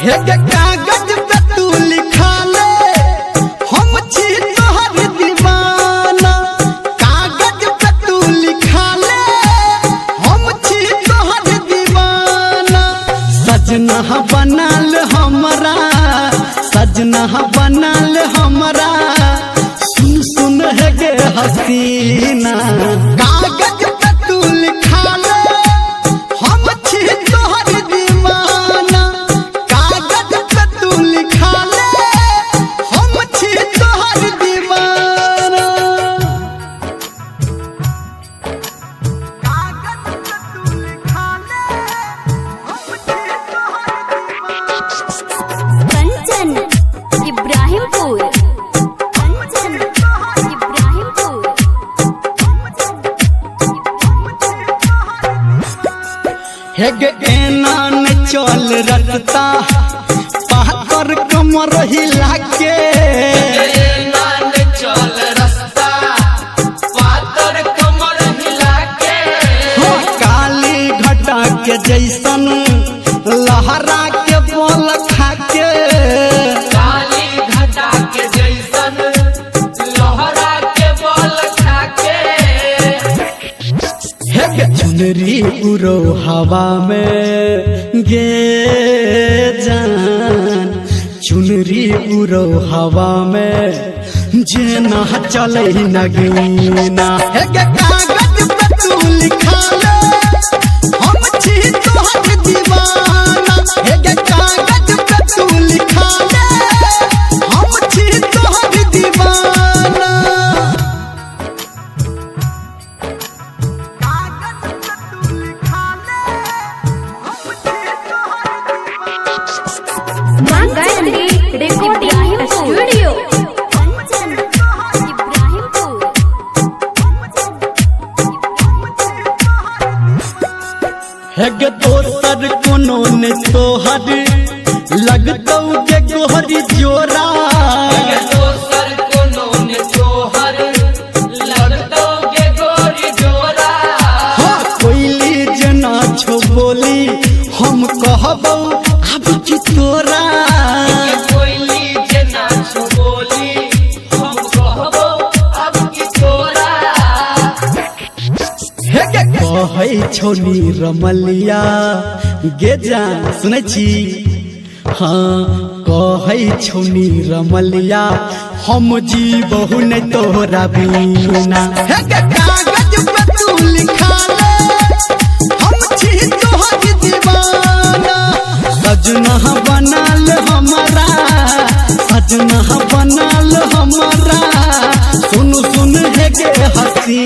हे के कागज पे तू लिखा ले हम छी तोहर दीवाना। कागज पे तू लिखा ले हम छी तोहर दीवाना। सजना बनल हमरा, सजना बनल हमरा, सुन सुन है गे हसीना। कागज पे तू लिखा ले हम छी तोहर दीवाना। कागज पे तू लिखा ले हम छी तोहर दीवाना। कागज पे तू लिखा ले हम छी तोहर दीवाना। कंचन इब्राहिमपुर, कंचन इब्राहिमपुर। हे गे एना न चल रखता पाकर कमर हिला के। एना न चल रास्ता पातर कमर हिला के। हो काली घटा के जैसन लहरा के बोल खा के। काली घटा के जैसन लहरा के बल खा के। हे गे चुनरी उड़ो हवा में गे जान। चुनरी उड़ो हवा में जेना चले नगीना। हे गे कागज पे तू लिखा ले हम छी तोहर दीवाना। हे गे कागज पे तू लिखा ले हम छी तोहर दीवाना। कागज पे तू लिखा ले हम छी तोहर दीवाना। Gayatri recording studio, Kanchan Ibrahimpur. हे गे दोसर कोनो ने तोहर लगतौ गे गोहरी जोरा। दोसर कोनो ने तोहर लगतौ गे गोरी जोरा। हाँ कोयली जना छो बोली हम कहबौ अब की तोरा। कोयली जेना छो बोली हम कहबो अब की तोरा। हे गे कहै छौ रमलिया गे जान सुनै छी। हाँ कहै छौ रमलिया हम जीबहु नै तोरा बिना। हे गे कागज पे तू लिखा ले हम छी तोहर दीवाना। सजना बनल हमरा, सजना बनल हमरा, सुन सुन है गे हसी।